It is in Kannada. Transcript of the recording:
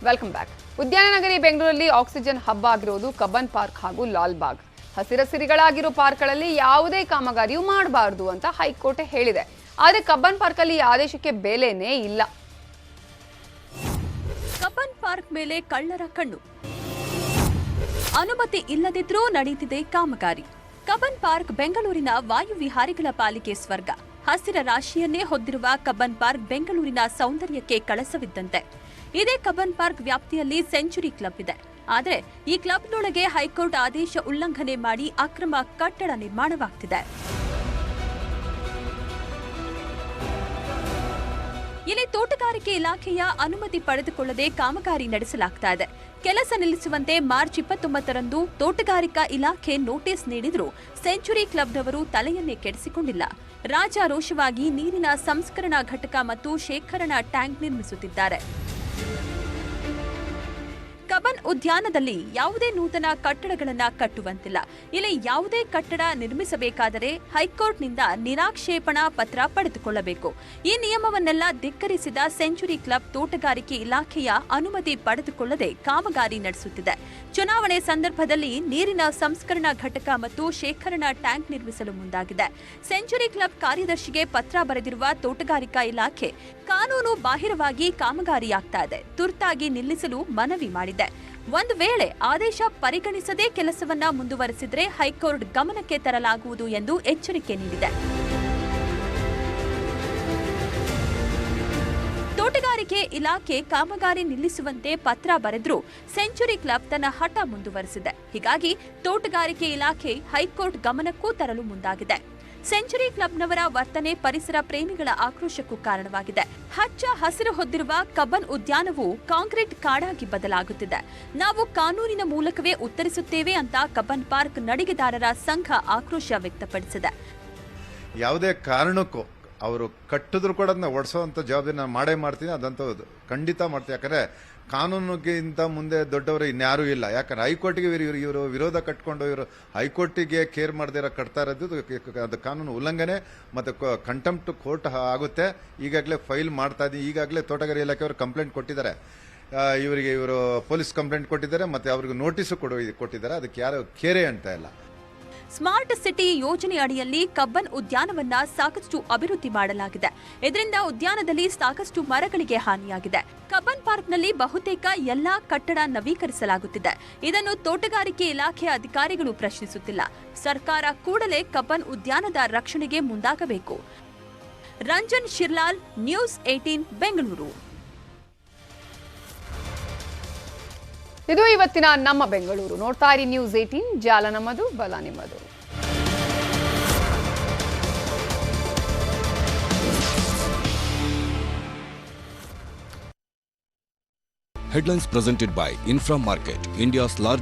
Welcome back. ಉದ್ಯಾನನಗರಿ ಬೆಂಗಳೂರಲ್ಲಿ ಆಕ್ಸಿಜನ್ ಹಬ್ ಆಗಿರೋದು ಕಬ್ಬನ್ ಪಾರ್ಕ್ ಹಾಗೂ ಲಾಲ್ಬಾಗ್. ಹಸಿರಸಿರಿಗಳಾಗಿರೋ ಪಾರ್ಕ್ಗಳಲ್ಲಿ ಯಾವುದೇ ಕಾಮಗಾರಿಯೂ ಮಾಡಬಾರದು ಅಂತ ಹೈಕೋರ್ಟ್ ಹೇಳಿದೆ. ಆದರೆ ಕಬ್ಬನ್ ಪಾರ್ಕ್ ಅಲ್ಲಿ ಆದೇಶಕ್ಕೆ ಬೆಲೆನೇ ಇಲ್ಲ. ಕಬ್ಬನ್ ಪಾರ್ಕ್ ಮೇಲೆ ಕಳ್ಳರ ಕಣ್ಣು. ಅನುಮತಿ ಇಲ್ಲದಿದ್ರೂ ನಡೆಯುತ್ತಿದೆ ಕಾಮಗಾರಿ. ಕಬ್ಬನ್ ಪಾರ್ಕ್ ಬೆಂಗಳೂರಿನ ವಾಯುವಿಹಾರಿಗಳ ಪಾಲಿಕೆ ಸ್ವರ್ಗ. ಹಸಿರ ರಾಶಿಯನ್ನೇ ಹೊಂದಿರುವ ಕಬ್ಬನ್ ಪಾರ್ಕ್ ಬೆಂಗಳೂರಿನ ಸೌಂದರ್ಯಕ್ಕೆ ಕಳಸವಿದ್ದಂತೆ. ಇದೇ ಕಬ್ಬನ್ ಪಾರ್ಕ್ ವ್ಯಾಪ್ತಿಯಲ್ಲಿ ಸೆಂಚುರಿ ಕ್ಲಬ್ ಇದೆ. ಆದರೆ ಈ ಕ್ಲಬ್ನೊಳಗೆ ಹೈಕೋರ್ಟ್ ಆದೇಶ ಉಲ್ಲಂಘನೆ ಮಾಡಿ ಅಕ್ರಮ ಕಟ್ಟಡ ನಿರ್ಮಾಣವಾಗ್ತಿದೆ. ಇಲ್ಲಿ ತೋಟಗಾರಿಕೆ ಇಲಾಖೆಯ ಅನುಮತಿ ಪಡೆದುಕೊಳ್ಳದೆ ಕಾಮಗಾರಿ ನಡೆಸಲಾಗ್ತಾ ಇದೆ. ಕೆಲಸ ನಿಲ್ಲಿಸುವಂತೆ ಮಾರ್ಚ್ 29ರಂದು ತೋಟಗಾರಿಕಾ ಇಲಾಖೆ ನೋಟಿಸ್ ನೀಡಿದರೂ ಸೆಂಚುರಿ ಕ್ಲಬ್ನವರು ತಲೆಯನ್ನೇ ಕೆಡಿಸಿಕೊಂಡಿಲ್ಲ. ರಾಜಾರೋಷವಾಗಿ ನೀರಿನ ಸಂಸ್ಕರಣಾ ಘಟಕ ಮತ್ತು ಶೇಖರಣಾ ಟ್ಯಾಂಕ್ ನಿರ್ಮಿಸುತ್ತಿದ್ದಾರೆ. ಕಬ್ಬನ್ ಉದ್ಯಾನದಲ್ಲಿ ಯಾವುದೇ ನೂತನ ಕಟ್ಟಡಗಳನ್ನು ಕಟ್ಟುವಂತಿಲ್ಲ. ಇಲ್ಲಿ ಯಾವುದೇ ಕಟ್ಟಡ ನಿರ್ಮಿಸಬೇಕಾದರೆ ಹೈಕೋರ್ಟ್ನಿಂದ ನಿರಾಕ್ಷೇಪಣಾ ಪತ್ರ ಪಡೆದುಕೊಳ್ಳಬೇಕು. ಈ ನಿಯಮವನ್ನೆಲ್ಲ ಧಿಕ್ಕರಿಸಿದ ಸೆಂಚುರಿ ಕ್ಲಬ್ ತೋಟಗಾರಿಕೆ ಇಲಾಖೆಯ ಅನುಮತಿ ಪಡೆದುಕೊಳ್ಳದೆ ಕಾಮಗಾರಿ ನಡೆಸುತ್ತಿದೆ. ಚುನಾವಣೆ ಸಂದರ್ಭದಲ್ಲಿ ನೀರಿನ ಸಂಸ್ಕರಣಾ ಘಟಕ ಮತ್ತು ಶೇಖರಣಾ ಟ್ಯಾಂಕ್ ನಿರ್ಮಿಸಲು ಮುಂದಾಗಿದೆ. ಸೆಂಚುರಿ ಕ್ಲಬ್ ಕಾರ್ಯದರ್ಶಿಗೆ ಪತ್ರ ಬರೆದಿರುವ ತೋಟಗಾರಿಕಾ ಇಲಾಖೆ ಕಾನೂನು ಬಾಹಿರವಾಗಿ ಕಾಮಗಾರಿಯಾಗ್ತಾ ಇದೆ, ತುರ್ತಾಗಿ ನಿಲ್ಲಿಸಲು ಮನವಿ ಮಾಡಿದೆ. ಒಂದು ವೇಳೆ ಆದೇಶ ಪರಿಗಣಿಸದೆ ಕೆಲಸವನ್ನ ಮುಂದುವರೆಸಿದ್ರೆ ಹೈಕೋರ್ಟ್ ಗಮನಕ್ಕೆ ತರಲಾಗುವುದು ಎಂದು ಎಚ್ಚರಿಕೆ ನೀಡಿದೆ. ತೋಟಗಾರಿಕೆ ಇಲಾಖೆ ಕಾಮಗಾರಿ ನಿಲ್ಲಿಸುವಂತೆ ಪತ್ರ ಬರೆದರೂ ಸೆಂಚುರಿ ಕ್ಲಬ್ ತನ್ನ ಹಠ ಮುಂದುವರೆಸಿದೆ. ಹೀಗಾಗಿ ತೋಟಗಾರಿಕೆ ಇಲಾಖೆ ಹೈಕೋರ್ಟ್ ಗಮನಕ್ಕೂ ತರಲು ಮುಂದಾಗಿದೆ. ಸೆಂಚುರಿ ಕ್ಲಬ್ನವರ ವರ್ತನೆ ಪರಿಸರ ಪ್ರೇಮಿಗಳ ಆಕ್ರೋಶಕ್ಕೂ ಕಾರಣವಾಗಿದೆ. ಹಚ್ಚ ಹಸಿರು ಹೊಂದಿರುವ ಕಬ್ಬನ್ ಉದ್ಯಾನವು ಕಾಂಕ್ರೀಟ್ ಕಾಡಾಗಿ ಬದಲಾಗುತ್ತಿದೆ. ನಾವು ಕಾನೂನಿನ ಮೂಲಕವೇ ಉತ್ತರಿಸುತ್ತೇವೆ ಅಂತ ಕಬ್ಬನ್ ಪಾರ್ಕ್ ನಡಿಗೆದಾರರ ಸಂಘ ಆಕ್ರೋಶ ವ್ಯಕ್ತಪಡಿಸಿದೆ. ಯಾವುದೇ ಕಾರಣಕ್ಕೂ ಅವರು ಕಟ್ಟಿದ್ರು ಕೂಡ ಅದನ್ನ ಓಡಿಸೋವಂಥ ಜವಾಬ್ದಾರಿ ನಾನು ಮಾಡೇ ಮಾಡ್ತೀನಿ, ಅದಂತೂ ಖಂಡಿತ ಮಾಡ್ತೀನಿ. ಯಾಕಂದರೆ ಕಾನೂನಿಗಿಂತ ಮುಂದೆ ದೊಡ್ಡವರು ಇನ್ಯಾರೂ ಇಲ್ಲ. ಯಾಕಂದ್ರೆ ಹೈಕೋರ್ಟಿಗೆ ಇವರು ವಿರೋಧ ಕಟ್ಕೊಂಡು ಇವರು ಹೈಕೋರ್ಟಿಗೆ ಕೇರ್ ಮಾಡದಿರೋ ಕಟ್ತಾ ಇರೋದು ಅದು ಕಾನೂನು ಉಲ್ಲಂಘನೆ ಮತ್ತು ಕಂಟೆಂಪ್ಟ್ ಕೋರ್ಟ್ ಆಗುತ್ತೆ. ಈಗಾಗಲೇ ಫೈಲ್ ಮಾಡ್ತಾ ಇದ್ದೀನಿ. ಈಗಾಗಲೇ ತೋಟಗಾರಿಕೆ ಇಲಾಖೆಯವರು ಕಂಪ್ಲೇಂಟ್ ಕೊಟ್ಟಿದ್ದಾರೆ. ಇವರು ಪೊಲೀಸ್ ಕಂಪ್ಲೇಂಟ್ ಕೊಟ್ಟಿದ್ದಾರೆ ಮತ್ತು ಅವ್ರಿಗೆ ನೋಟಿಸು ಕೊಟ್ಟಿದ್ದಾರೆ. ಅದಕ್ಕೆ ಯಾರು ಕೇರೆ ಅಂತ ಇಲ್ಲ. ಸ್ಮಾರ್ಟ್ ಸಿಟಿ ಯೋಜನೆ ಅಡಿಯಲ್ಲಿ ಕಬ್ಬನ್ ಉದ್ಯಾನವನ್ನ ಸಾಕಷ್ಟು ಅಭಿವೃದ್ಧಿ ಮಾಡಲಾಗಿದೆ. ಇದರಿಂದ ಉದ್ಯಾನದಲ್ಲಿ ಸಾಕಷ್ಟು ಮರಗಳಿಗೆ ಹಾನಿಯಾಗಿದೆ. ಕಬ್ಬನ್ ಪಾರ್ಕ್ನಲ್ಲಿ ಬಹುತೇಕ ಎಲ್ಲಾ ಕಟ್ಟಡ ನವೀಕರಿಸಲಾಗುತ್ತಿದೆ. ಇದನ್ನು ತೋಟಗಾರಿಕೆ ಇಲಾಖೆ ಅಧಿಕಾರಿಗಳು ಪ್ರಶ್ನಿಸುತ್ತಿಲ್ಲ. ಸರ್ಕಾರ ಕೂಡಲೇ ಕಬ್ಬನ್ ಉದ್ಯಾನದ ರಕ್ಷಣೆಗೆ ಮುಂದಾಗಬೇಕು. ರಂಜನ್ ಶಿರ್ಲಾಲ್, ನ್ಯೂಸ್ 18 ಬೆಂಗಳೂರು. ಇದು ಇವತ್ತಿನ ನಮ್ಮ ಬೆಂಗಳೂರು. ನೋಡ್ತಾ ಇರಿ ನ್ಯೂಸ್ 18, ಜಾಲ ನಮ್ಮದು, ಬಲ ನಿಮ್ಮದು. Headlines presented by Infra Market, India's largest